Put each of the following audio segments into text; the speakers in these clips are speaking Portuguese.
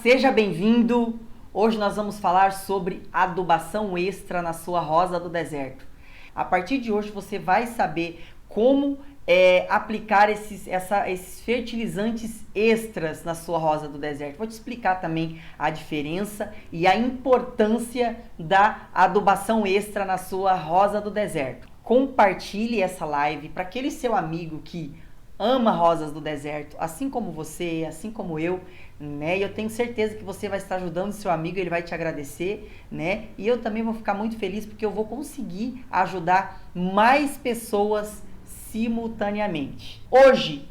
Seja bem-vindo! Hoje nós vamos falar sobre adubação extra na sua rosa do deserto. A partir de hoje você vai saber como aplicar esses fertilizantes extras na sua rosa do deserto. Vou te explicar também a diferença e a importância da adubação extra na sua rosa do deserto. Compartilhe essa live para aquele seu amigo que ama rosas do deserto, assim como você, assim como eu, né? E eu tenho certeza que você vai estar ajudando seu amigo, ele vai te agradecer, né? E eu também vou ficar muito feliz porque eu vou conseguir ajudar mais pessoas simultaneamente. Hoje,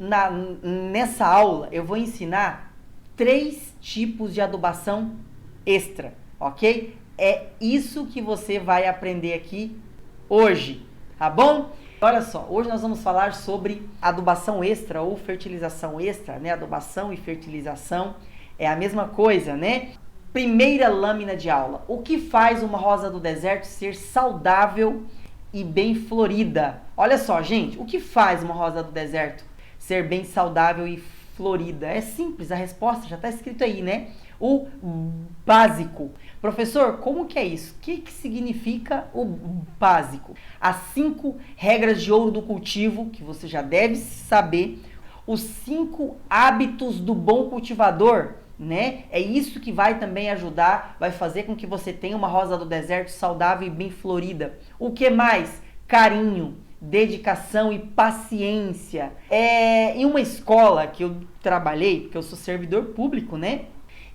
nessa aula, eu vou ensinar 3 tipos de adubação extra, ok? É isso que você vai aprender aqui hoje, tá bom? Olha só, hoje nós vamos falar sobre adubação extra ou fertilização extra, né? Adubação e fertilização é a mesma coisa, né? Primeira lâmina de aula. O que faz uma rosa do deserto ser saudável e bem florida? Olha só, gente, o que faz uma rosa do deserto ser bem saudável e florida? É simples, a resposta já está escrito aí, né? O básico. Professor, como que é isso? O que significa o básico? As 5 regras de ouro do cultivo, que você já deve saber. Os 5 hábitos do bom cultivador, né? É isso que vai também ajudar, vai fazer com que você tenha uma rosa do deserto saudável e bem florida. O que mais? Carinho, dedicação e paciência. Em uma escola que eu trabalhei, porque eu sou servidor público, né?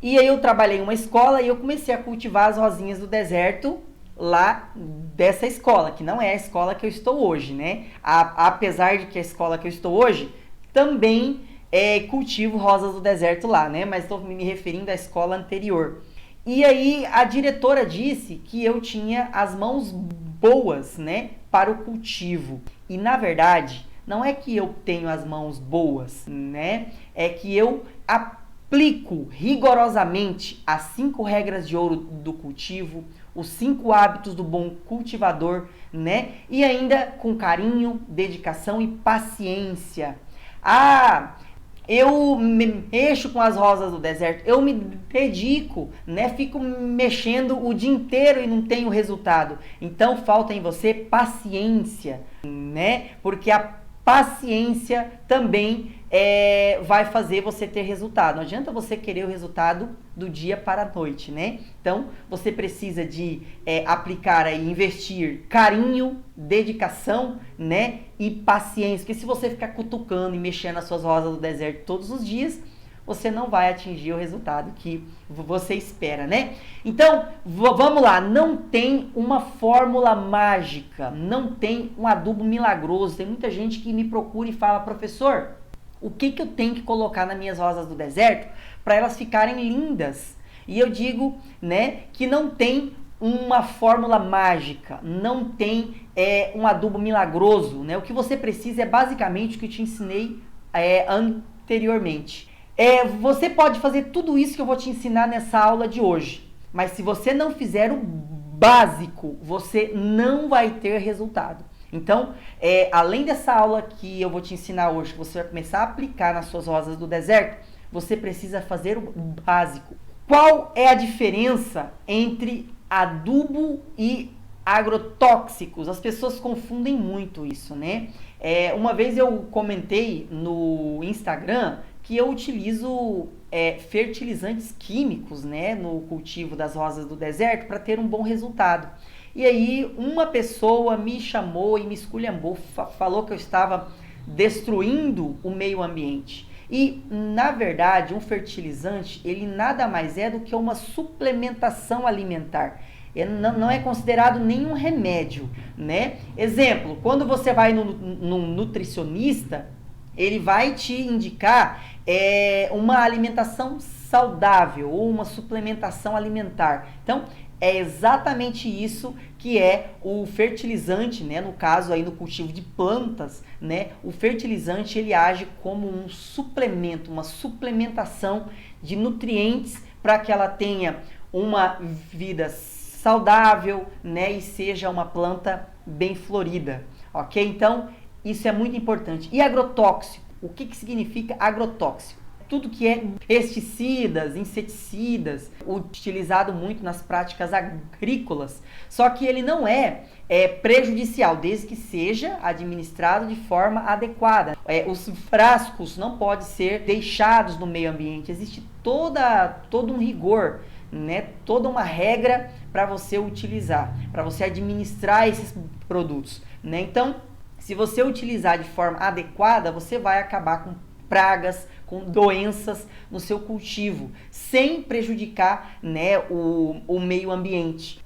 E aí eu trabalhei em uma escola e eu comecei a cultivar as rosinhas do deserto lá dessa escola, que não é a escola que eu estou hoje, né? Apesar de que a escola que eu estou hoje também cultivo rosas do deserto lá, né? Mas estou me referindo à escola anterior. E aí a diretora disse que eu tinha as mãos boas, né, para o cultivo. E na verdade, não é que eu tenho as mãos boas, né? É que eu aplico rigorosamente as 5 regras de ouro do cultivo, os 5 hábitos do bom cultivador, né? E ainda com carinho, dedicação e paciência. Eu mexo com as rosas do deserto, eu me dedico, né? Fico mexendo o dia inteiro e não tenho resultado. Então falta em você paciência, né? Porque a paciência também vai fazer você ter resultado. Não adianta você querer o resultado do dia para a noite, né? Então, você precisa de aplicar aí, investir carinho, dedicação, né? E paciência. Porque se você ficar cutucando e mexendo nas suas rosas do deserto todos os dias, você não vai atingir o resultado que você espera, né? Então, vamos lá. Não tem uma fórmula mágica, não tem um adubo milagroso. Tem muita gente que me procura e fala, professor, o que eu tenho que colocar nas minhas rosas do deserto para elas ficarem lindas? E eu digo, né, que não tem uma fórmula mágica, não tem um adubo milagroso, né? O que você precisa é basicamente o que eu te ensinei anteriormente. Você pode fazer tudo isso que eu vou te ensinar nessa aula de hoje, mas se você não fizer o básico, você não vai ter resultado. Então, além dessa aula que eu vou te ensinar hoje, que você vai começar a aplicar nas suas rosas do deserto, você precisa fazer o básico. Qual é a diferença entre adubo e agrotóxicos? As pessoas confundem muito isso, né? Uma vez eu comentei no Instagram que eu utilizo fertilizantes químicos, né, no cultivo das rosas do deserto para ter um bom resultado. E aí uma pessoa me chamou e me esculhambou, falou que eu estava destruindo o meio ambiente. E, na verdade, um fertilizante, ele nada mais é do que uma suplementação alimentar. Não é considerado nenhum remédio, né? Exemplo, quando você vai num nutricionista, ele vai te indicar uma alimentação saudável ou uma suplementação alimentar. Então, é exatamente isso que é o fertilizante, né? No caso aí no cultivo de plantas, né? O fertilizante ele age como um suplemento, uma suplementação de nutrientes para que ela tenha uma vida saudável, né? E seja uma planta bem florida, ok? Então, isso é muito importante. E agrotóxico? O que significa agrotóxico? tudo que é pesticidas, inseticidas, utilizado muito nas práticas agrícolas, só que ele não é prejudicial, desde que seja administrado de forma adequada. Os frascos não podem ser deixados no meio ambiente, existe todo um rigor, né? Toda uma regra para você utilizar, para você administrar esses produtos, né? Então, se você utilizar de forma adequada, você vai acabar com pragas, com doenças no seu cultivo, sem prejudicar, né, o meio ambiente.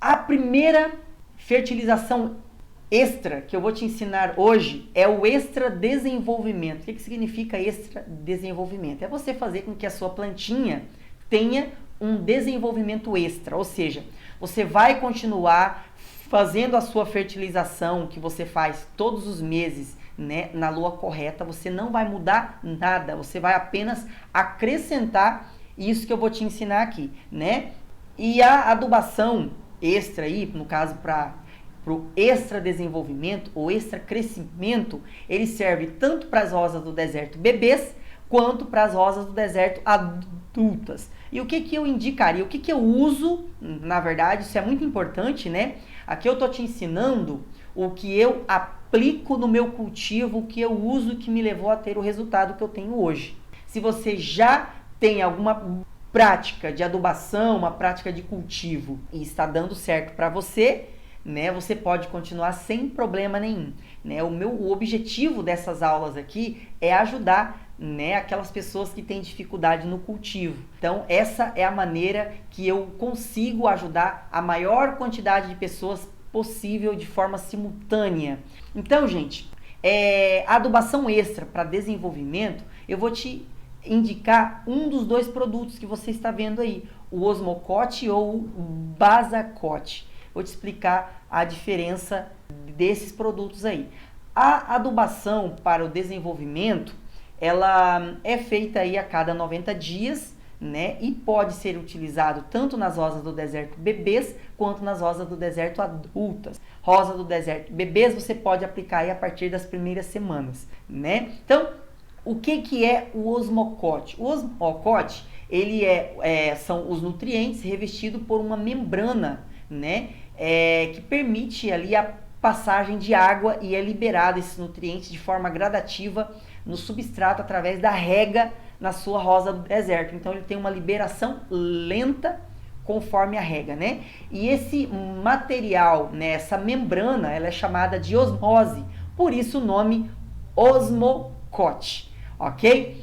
A primeira fertilização extra que eu vou te ensinar hoje é o extra desenvolvimento. O que significa extra desenvolvimento? É você fazer com que a sua plantinha tenha um desenvolvimento extra, ou seja, você vai continuar fazendo a sua fertilização que você faz todos os meses, né, na lua correta, você não vai mudar nada, você vai apenas acrescentar isso que eu vou te ensinar aqui, né? E a adubação extra aí, no caso para o extra desenvolvimento ou extra crescimento, ele serve tanto para as rosas do deserto bebês quanto para as rosas do deserto adultas. E o que eu indicaria? O que eu uso, na verdade, isso é muito importante, né? Aqui eu tô te ensinando o que eu aplico no meu cultivo, o que eu uso que me levou a ter o resultado que eu tenho hoje. Se você já tem alguma prática de adubação, uma prática de cultivo e está dando certo para você, né, você pode continuar sem problema nenhum, né? O objetivo dessas aulas aqui é ajudar, né, aquelas pessoas que têm dificuldade no cultivo. Então, essa é a maneira que eu consigo ajudar a maior quantidade de pessoas possível de forma simultânea. Então, gente, a adubação extra para desenvolvimento, eu vou te indicar um dos dois produtos que você está vendo aí, o Osmocote ou o Basacote. Vou te explicar a diferença desses produtos aí. A adubação para o desenvolvimento, ela é feita aí a cada 90 dias, né? E pode ser utilizado tanto nas rosas do deserto bebês quanto nas rosas do deserto adultas. Rosa do deserto bebês você pode aplicar aí a partir das primeiras semanas, né? Então, o que é o Osmocote? O Osmocote, ele são os nutrientes revestidos por uma membrana, né? Que permite ali a passagem de água e é liberado esses nutrientes de forma gradativa no substrato através da rega na sua rosa do deserto. Então ele tem uma liberação lenta conforme a rega, né? E esse material, né, essa membrana, ela é chamada de osmose, por isso o nome Osmocote, ok?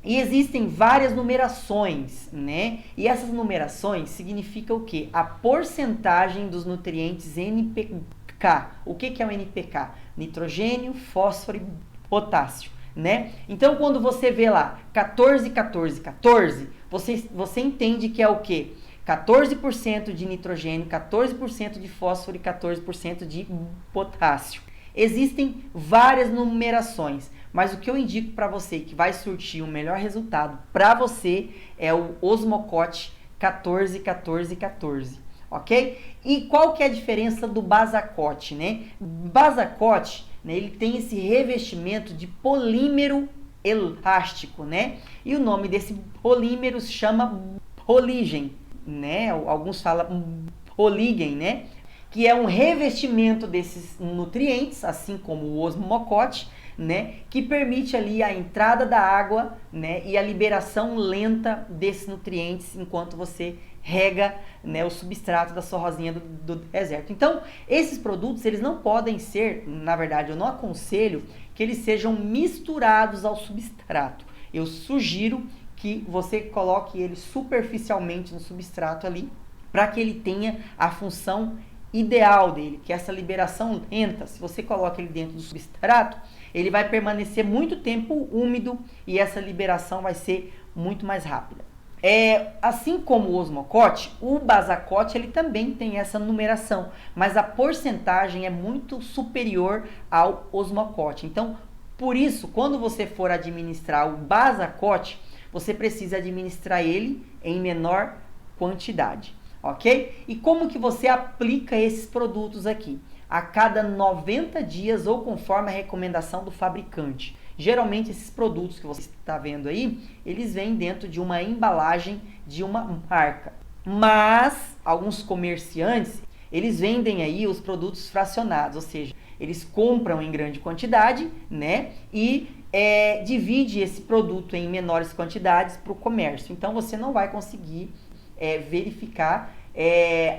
E existem várias numerações, né? E essas numerações significam o quê? A porcentagem dos nutrientes NPK. O que é o NPK? Nitrogênio, fósforo e potássio, né? Então, quando você vê lá 14, 14, 14, você entende que é o quê? 14% de nitrogênio, 14% de fósforo e 14% de potássio. Existem várias numerações, mas o que eu indico para você que vai surtir o melhor resultado para você é o Osmocote 14, 14, 14, ok? E qual que é a diferença do Basacote, né? Basacote, né, ele tem esse revestimento de polímero elástico, né? E o nome desse polímero se chama polígen, né? Alguns falam polígen, né? Que é um revestimento desses nutrientes, assim como o Osmocote, né, que permite ali a entrada da água, né, e a liberação lenta desses nutrientes enquanto você rega, né, o substrato da sua rosinha do deserto. Então, esses produtos, eles não podem ser, na verdade, eu não aconselho que eles sejam misturados ao substrato. Eu sugiro que você coloque ele superficialmente no substrato ali, para que ele tenha a função ideal dele, que é essa liberação lenta. Se você coloca ele dentro do substrato, ele vai permanecer muito tempo úmido e essa liberação vai ser muito mais rápida. Assim como o Osmocote, o Basacote ele também tem essa numeração, mas a porcentagem é muito superior ao Osmocote. Então, por isso, quando você for administrar o Basacote, você precisa administrar ele em menor quantidade, ok? E como que você aplica esses produtos aqui? A cada 90 dias ou conforme a recomendação do fabricante. Geralmente esses produtos que você está vendo aí, eles vêm dentro de uma embalagem de uma marca. Mas alguns comerciantes, eles vendem aí os produtos fracionados, ou seja, eles compram em grande quantidade, né? E divide esse produto em menores quantidades para o comércio. Então você não vai conseguir verificar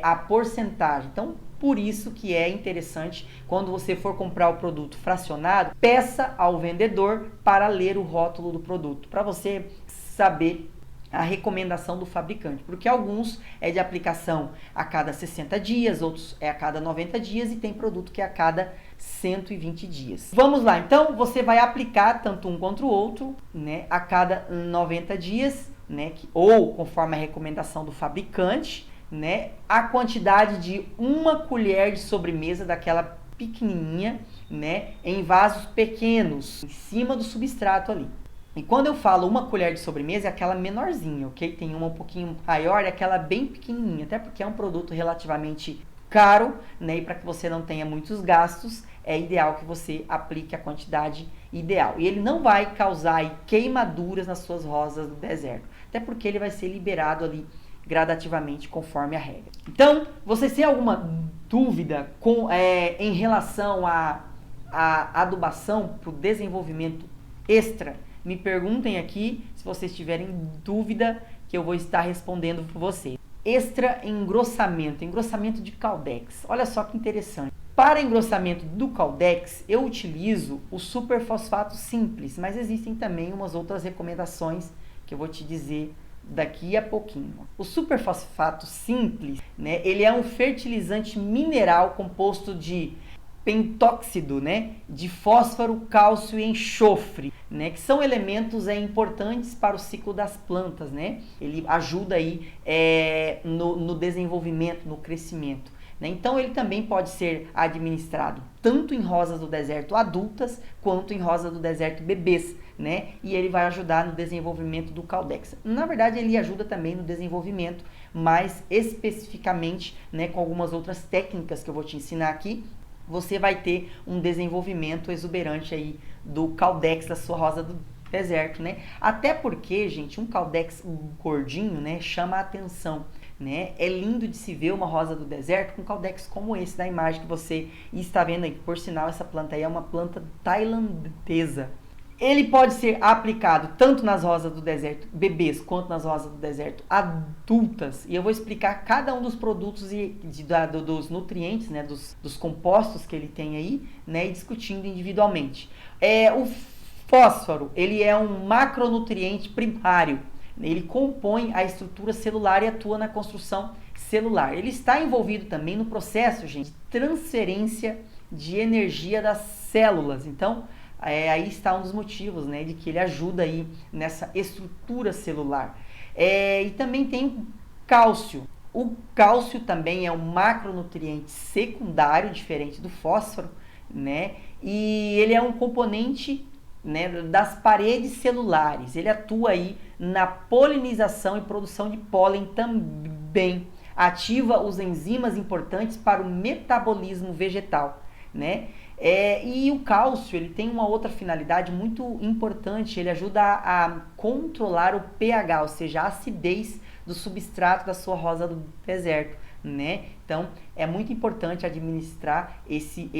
a porcentagem. Então, por isso que é interessante, quando você for comprar o produto fracionado, peça ao vendedor para ler o rótulo do produto, para você saber a recomendação do fabricante, porque alguns é de aplicação a cada 60 dias, outros é a cada 90 dias e tem produto que é a cada 120 dias. Vamos lá, então você vai aplicar tanto um quanto o outro, né, a cada 90 dias, né, ou conforme a recomendação do fabricante, né, a quantidade de 1 colher de sobremesa daquela pequenininha, né, em vasos pequenos, em cima do substrato ali. E quando eu falo 1 colher de sobremesa, é aquela menorzinha, ok? Tem uma um pouquinho maior, é aquela bem pequenininha, até porque é um produto relativamente caro, né? E para que você não tenha muitos gastos, é ideal que você aplique a quantidade ideal. E ele não vai causar aí queimaduras nas suas rosas do deserto, até porque ele vai ser liberado ali gradativamente conforme a regra. Então, vocês têm alguma dúvida em relação à adubação para o desenvolvimento extra? Me perguntem aqui se vocês tiverem dúvida, que eu vou estar respondendo para vocês. Extra engrossamento de Caldex. Olha só que interessante. Para engrossamento do Caldex, eu utilizo o superfosfato simples, mas existem também umas outras recomendações que eu vou te dizer daqui a pouquinho. O superfosfato simples, né, ele é um fertilizante mineral composto de pentóxido, né, de fósforo, cálcio e enxofre, né, que são elementos importantes para o ciclo das plantas, né? Ele ajuda aí no desenvolvimento, no crescimento, né? Então ele também pode ser administrado tanto em rosas do deserto adultas quanto em rosas do deserto bebês, né? E ele vai ajudar no desenvolvimento do Caldex. Na verdade, ele ajuda também no desenvolvimento, mais especificamente, né, com algumas outras técnicas que eu vou te ensinar aqui, você vai ter um desenvolvimento exuberante aí do Caldex da sua rosa do deserto, né? Até porque, gente, um Caldex gordinho, né, chama a atenção, né? É lindo de se ver uma rosa do deserto com um Caldex como esse da imagem que você está vendo aí. Por sinal, essa planta aí é uma planta tailandesa. Ele pode ser aplicado tanto nas rosas do deserto bebês quanto nas rosas do deserto adultas. E eu vou explicar cada um dos produtos dos nutrientes, né, dos compostos que ele tem aí, né, e discutindo individualmente. O fósforo, ele é um macronutriente primário. Ele compõe a estrutura celular e atua na construção celular. Ele está envolvido também no processo, gente, de transferência de energia das células. Então, aí está um dos motivos, né, de que ele ajuda aí nessa estrutura celular. E também tem cálcio. O cálcio também é um macronutriente secundário, diferente do fósforo, né, e ele é um componente, né, das paredes celulares. Ele atua aí na polinização e produção de pólen também. Ativa os enzimas importantes para o metabolismo vegetal, né? E o cálcio, ele tem uma outra finalidade muito importante, ele ajuda a controlar o pH, ou seja, a acidez do substrato da sua rosa do deserto, né? Então, é muito importante administrar esse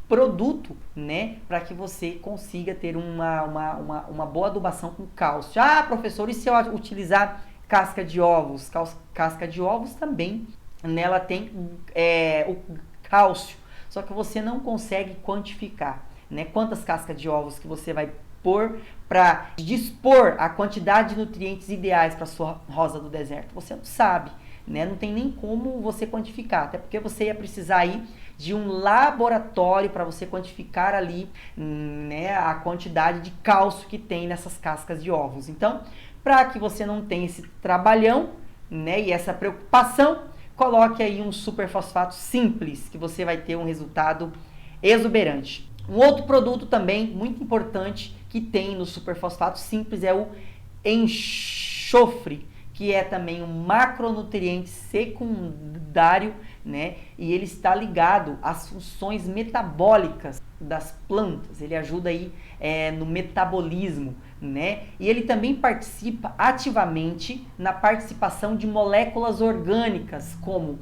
produto, né, para que você consiga ter uma boa adubação com cálcio. Ah, professor, e se eu utilizar casca de ovos? Casca de ovos também, nela tem o cálcio. Só que você não consegue quantificar, né, quantas cascas de ovos que você vai pôr para dispor a quantidade de nutrientes ideais para sua rosa do deserto. Você não sabe, né? Não tem nem como você quantificar, até porque você ia precisar aí de um laboratório para você quantificar ali, né, a quantidade de cálcio que tem nessas cascas de ovos. Então, para que você não tenha esse trabalhão, né, e essa preocupação, coloque aí um superfosfato simples, que você vai ter um resultado exuberante. Um outro produto também muito importante que tem no superfosfato simples é o enxofre, que é também um macronutriente secundário, né? E ele está ligado às funções metabólicas das plantas, ele ajuda aí no metabolismo, né? E ele também participa ativamente na participação de moléculas orgânicas, como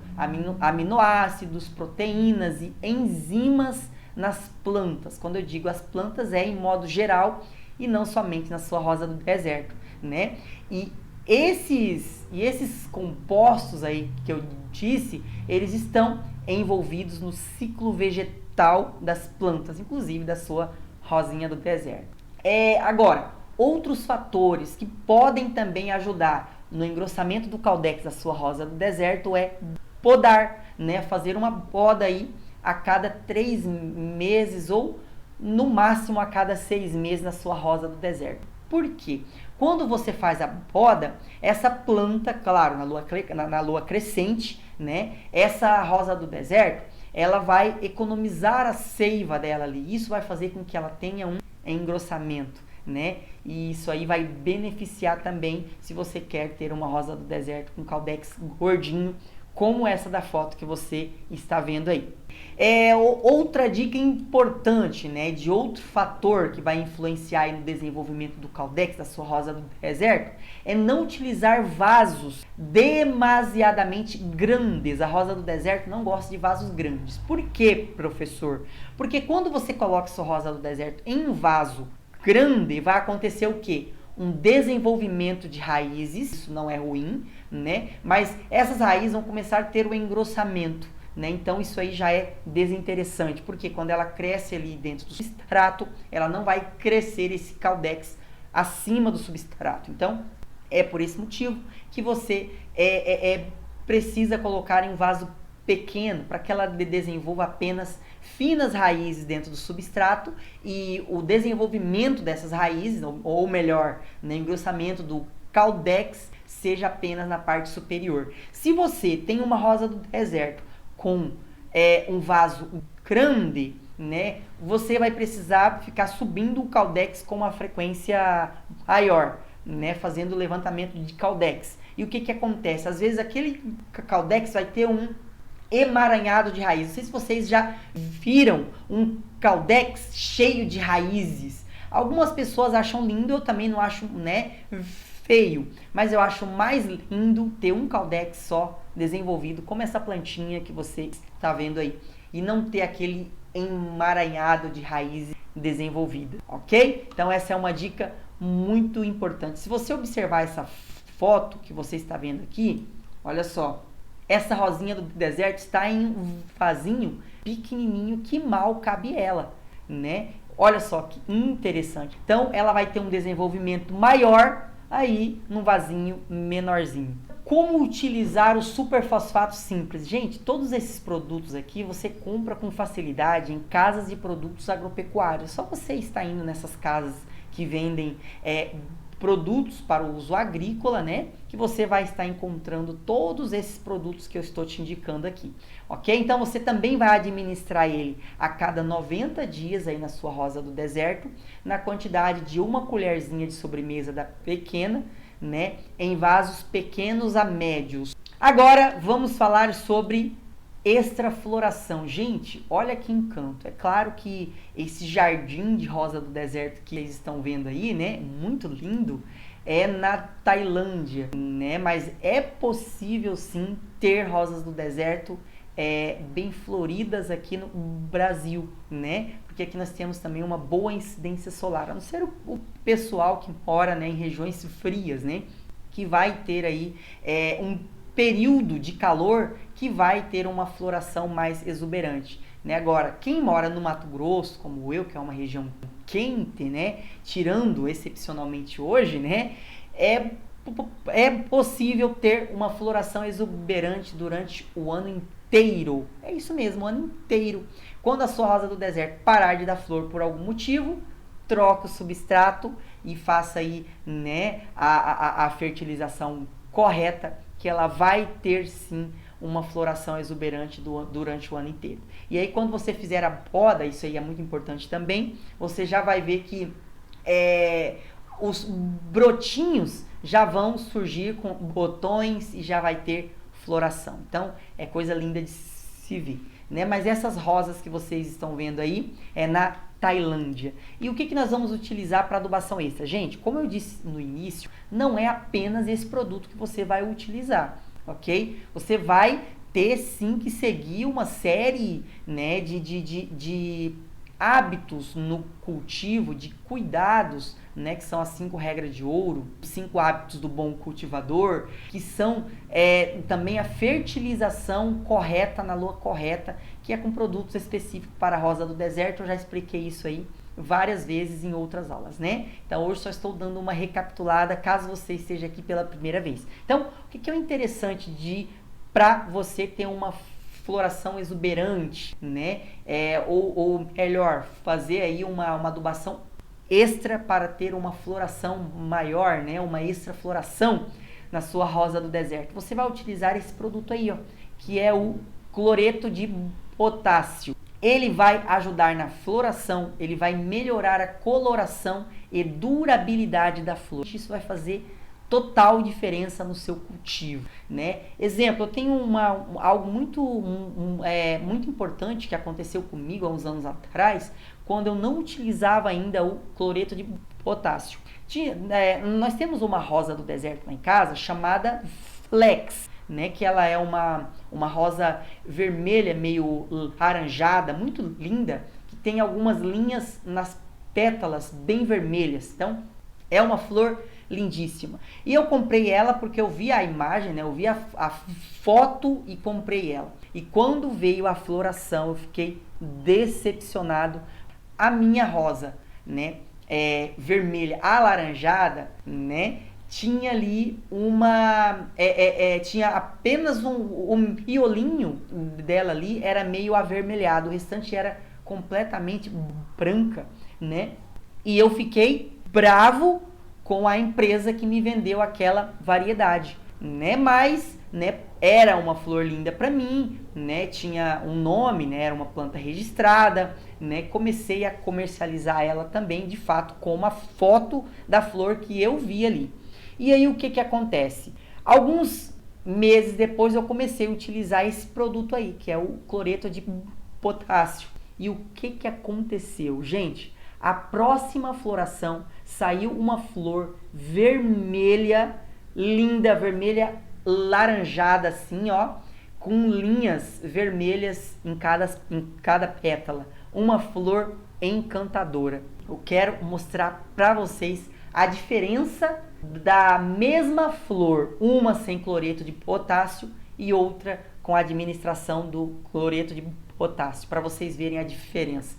aminoácidos, proteínas e enzimas nas plantas. Quando eu digo as plantas, é em modo geral e não somente na sua rosa do deserto, né? E esses compostos aí que eu disse, eles estão envolvidos no ciclo vegetal das plantas, inclusive da sua rosinha do deserto. Agora, outros fatores que podem também ajudar no engrossamento do caudex da sua rosa do deserto é podar, né? Fazer uma poda aí a cada 3 meses ou no máximo a cada 6 meses na sua rosa do deserto. Por quê? Quando você faz a poda, essa planta, claro, na lua crescente, né? Essa rosa do deserto, ela vai economizar a seiva dela ali. Isso vai fazer com que ela tenha um engrossamento, né? E isso aí vai beneficiar também se você quer ter uma rosa do deserto com caudex gordinho, como essa da foto que você está vendo aí. Outra dica importante, né, de outro fator que vai influenciar no desenvolvimento do caudex da sua rosa do deserto, é não utilizar vasos demasiadamente grandes. A rosa do deserto não gosta de vasos grandes. Por quê, professor? Porque quando você coloca sua rosa do deserto em um vaso grande, vai acontecer o quê? Um desenvolvimento de raízes, isso não é ruim, né? Mas essas raízes vão começar a ter o engrossamento, né? Então isso aí já é desinteressante, porque quando ela cresce ali dentro do substrato, ela não vai crescer esse caudex acima do substrato. Então é por esse motivo que você precisa colocar em um vaso pequeno para que ela desenvolva apenas finas raízes dentro do substrato e o desenvolvimento dessas raízes, ou melhor, no engrossamento do caudex, seja apenas na parte superior. Se você tem uma rosa do deserto com um vaso grande, né, você vai precisar ficar subindo o caudex com uma frequência maior, né, fazendo o levantamento de caudex. E o que acontece? Às vezes aquele caudex vai ter um emaranhado de raízes. Não sei se vocês já viram um caudex cheio de raízes. Algumas pessoas acham lindo, eu também não acho, né, feio, mas eu acho mais lindo ter um caudex só desenvolvido, como essa plantinha que você está vendo aí, e não ter aquele emaranhado de raízes desenvolvida, ok? Então essa é uma dica muito importante. Se você observar essa foto que você está vendo aqui, olha só, essa rosinha do deserto está em um vasinho pequenininho que mal cabe ela, né? Olha só que interessante. Então, ela vai ter um desenvolvimento maior aí num vasinho menorzinho. Como utilizar o superfosfato simples? Gente, todos esses produtos aqui você compra com facilidade em casas de produtos agropecuários. Só você está indo nessas casas que vendem produtos para o uso agrícola, né? Que você vai estar encontrando todos esses produtos que eu estou te indicando aqui, ok? Então você também vai administrar ele a cada 90 dias aí na sua rosa do deserto, na quantidade de uma colherzinha de sobremesa da pequena, né? Em vasos pequenos a médios. Agora vamos falar sobre extrafloração. Gente, olha que encanto. É claro que esse jardim de rosa do deserto que vocês estão vendo aí, né, muito lindo, é na Tailândia, né? Mas é possível sim ter rosas do deserto bem floridas aqui no Brasil, né? Porque aqui nós temos também uma boa incidência solar, a não ser o pessoal que mora, né, em regiões frias, né, que vai ter aí um período de calor que vai ter uma floração mais exuberante, né? Agora, quem mora no Mato Grosso, como eu, que é uma região quente, né? Tirando excepcionalmente hoje, né? É possível ter uma floração exuberante durante o ano inteiro. É isso mesmo, o ano inteiro. Quando a sua rosa do deserto parar de dar flor por algum motivo, troca o substrato e faça aí, né, a fertilização correta, que ela vai ter sim uma floração exuberante durante o ano inteiro. E aí quando você fizer a poda, isso aí é muito importante também, você já vai ver que os brotinhos já vão surgir com botões e já vai ter floração. Então é coisa linda de se ver, né? Mas essas rosas que vocês estão vendo aí é na Tailândia. E o que nós vamos utilizar para adubação extra? Gente, como eu disse no início, não é apenas esse produto que você vai utilizar, ok? Você vai ter sim que seguir uma série, né, de hábitos no cultivo, de cuidados, né, que são as 5 regras de ouro, 5 hábitos do bom cultivador, que são também a fertilização correta na lua correta, que é com produtos específicos para a rosa do deserto. Eu já expliquei isso aí várias vezes em outras aulas, né? Então hoje só estou dando uma recapitulada, caso você esteja aqui pela primeira vez. Então, o que é interessante para você ter uma floração exuberante, né? Ou melhor, fazer aí uma adubação extra para ter uma floração maior, né? Uma extra floração na sua rosa do deserto. Você vai utilizar esse produto aí, ó, que é o cloreto de potássio. Ele vai ajudar na floração, ele vai melhorar a coloração e durabilidade da flor. Isso vai fazer total diferença no seu cultivo, né? Exemplo, eu tenho algo muito importante que aconteceu comigo há uns anos atrás, quando eu não utilizava ainda o cloreto de potássio. Nós temos uma rosa do deserto lá em casa chamada Flex, né? Que ela é uma rosa vermelha, meio laranjada, muito linda, que tem algumas linhas nas pétalas bem vermelhas. Então, é uma flor lindíssima. E eu comprei ela porque eu vi a imagem, né? Eu vi a foto e comprei ela. E quando veio a floração, eu fiquei decepcionado. A minha rosa, né? Vermelha alaranjada, né? Tinha ali tinha apenas um miolinho dela ali, era meio avermelhado. O restante era completamente branca, né? E eu fiquei bravo com a empresa que me vendeu aquela variedade, né? Mas, né, era uma flor linda para mim, né? Tinha um nome, né? Era uma planta registrada, né? Comecei a comercializar ela também, de fato, com uma foto da flor que eu vi ali. E aí o que acontece? Alguns meses depois eu comecei a utilizar esse produto aí, que é o cloreto de potássio. E o que aconteceu? Gente, a próxima floração saiu uma flor vermelha, linda, vermelha laranjada assim, ó, com linhas vermelhas em cada pétala. Uma flor encantadora. Eu quero mostrar para vocês a diferença da mesma flor, uma sem cloreto de potássio e outra com a administração do cloreto de potássio, para vocês verem a diferença.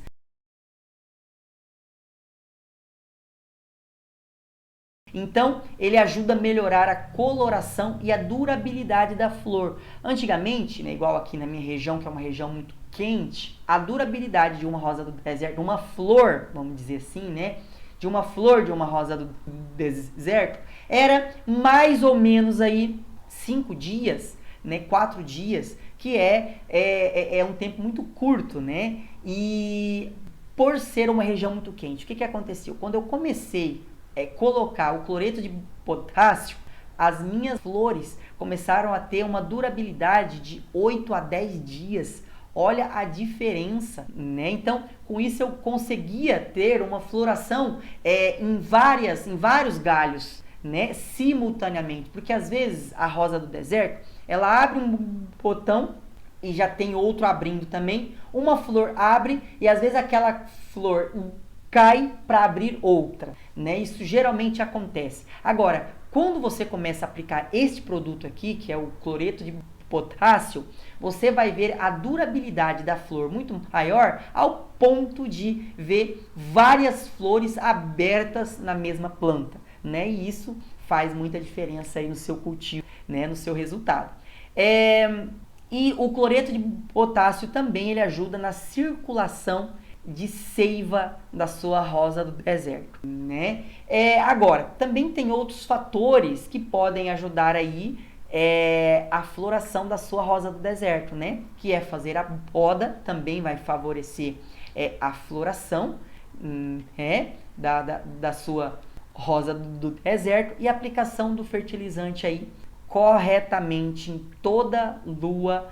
Então, ele ajuda a melhorar a coloração e a durabilidade da flor. Antigamente, né, igual aqui na minha região, que é uma região muito quente, a durabilidade de uma rosa do deserto, uma flor, vamos dizer assim, né, de uma flor de uma rosa do deserto, era mais ou menos aí 5 dias, né, 4 dias, que é um tempo muito curto, né? E por ser uma região muito quente, o que aconteceu? Quando eu comecei colocar o cloreto de potássio, as minhas flores começaram a ter uma durabilidade de 8 a 10 dias. Olha a diferença, né? Então, com isso eu conseguia ter uma floração em vários galhos, né? Simultaneamente, porque às vezes a rosa do deserto, ela abre um botão e já tem outro abrindo também. Uma flor abre e às vezes aquela flor cai para abrir outra, né? Isso geralmente acontece. Agora, quando você começa a aplicar este produto aqui, que é o cloreto de potássio, você vai ver a durabilidade da flor muito maior, ao ponto de ver várias flores abertas na mesma planta, né? E isso faz muita diferença aí no seu cultivo, né? No seu resultado. E o cloreto de potássio também ele ajuda na circulação de seiva da sua rosa do deserto, né? Agora, também tem outros fatores que podem ajudar aí a floração da sua rosa do deserto, né? Que é fazer a poda, também vai favorecer a floração, né? Da sua rosa do deserto, e a aplicação do fertilizante aí corretamente em toda lua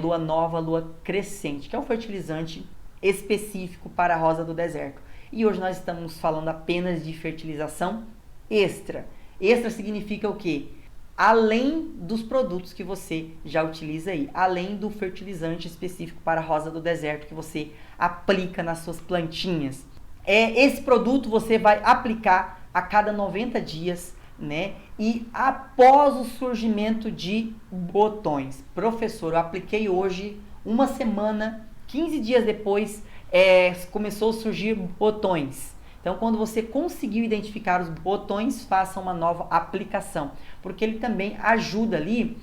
lua nova, lua crescente, que é um fertilizante específico para a rosa do deserto. E hoje nós estamos falando apenas de fertilização extra. Extra significa o quê? Além dos produtos que você já utiliza aí, além do fertilizante específico para a rosa do deserto que você aplica nas suas plantinhas. Esse produto você vai aplicar a cada 90 dias, né? E após o surgimento de botões. Professor, eu apliquei hoje, uma semana, 15 dias depois, começou a surgir botões. Então, quando você conseguiu identificar os botões, faça uma nova aplicação, porque ele também ajuda ali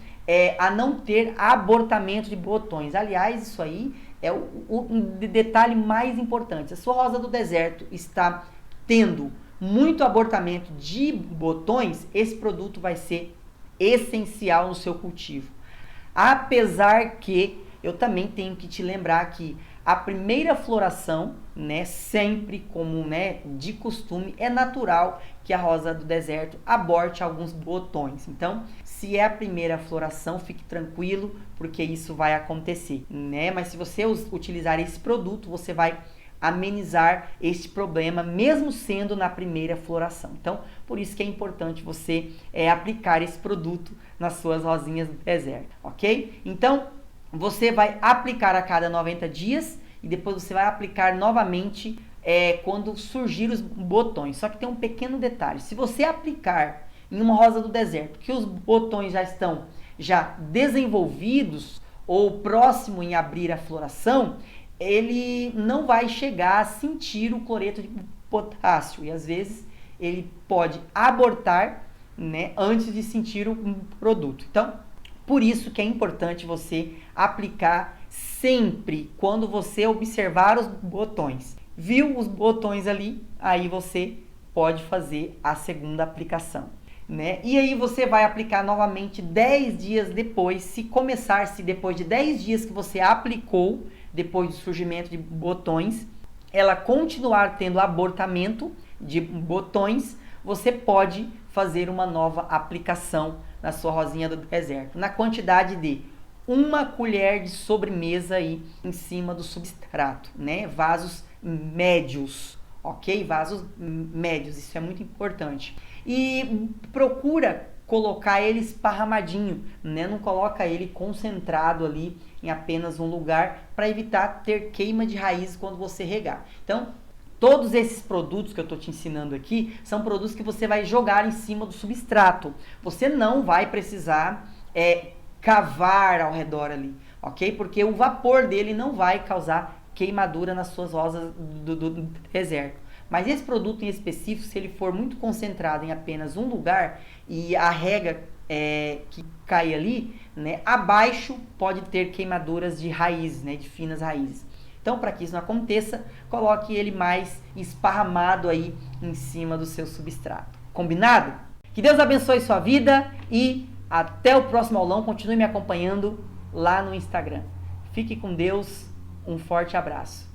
a não ter abortamento de botões. Aliás, isso aí é o detalhe mais importante. Se a sua rosa do deserto está tendo muito abortamento de botões, esse produto vai ser essencial no seu cultivo. Apesar que eu também tenho que te lembrar que a primeira floração, né, sempre como, né, de costume, é natural que a rosa do deserto aborte alguns botões. Então, se é a primeira floração, fique tranquilo, porque isso vai acontecer, né? Mas se você utilizar esse produto, você vai amenizar este problema, mesmo sendo na primeira floração. Então, por isso que é importante você aplicar esse produto nas suas rosinhas do deserto, ok? Então, você vai aplicar a cada 90 dias e depois você vai aplicar novamente quando surgir os botões. Só que tem um pequeno detalhe. Se você aplicar em uma rosa do deserto que os botões já estão desenvolvidos ou próximo em abrir a floração, ele não vai chegar a sentir o cloreto de potássio. E às vezes ele pode abortar, né, antes de sentir o produto. Então, por isso que é importante você aplicar sempre quando você observar os botões. Viu os botões ali? Aí você pode fazer a segunda aplicação, né? E aí você vai aplicar novamente 10 dias depois, se depois de 10 dias que você aplicou, depois do surgimento de botões, ela continuar tendo abortamento de botões, você pode fazer uma nova aplicação na sua rosinha do deserto, na quantidade de 1 colher de sobremesa aí em cima do substrato, né? Vasos médios, ok? Vasos médios, isso é muito importante. E procura colocar ele esparramadinho, né? Não coloca ele concentrado ali em apenas um lugar para evitar ter queima de raiz quando você regar. Então, todos esses produtos que eu estou te ensinando aqui são produtos que você vai jogar em cima do substrato. Você não vai precisar cavar ao redor ali, ok? Porque o vapor dele não vai causar queimadura nas suas rosas do deserto. Mas esse produto em específico, se ele for muito concentrado em apenas um lugar e a rega que cai ali, né, abaixo pode ter queimaduras de raízes, né, de finas raízes. Então, para que isso não aconteça, coloque ele mais esparramado aí em cima do seu substrato. Combinado? Que Deus abençoe sua vida e até o próximo aulão. Continue me acompanhando lá no Instagram. Fique com Deus. Um forte abraço.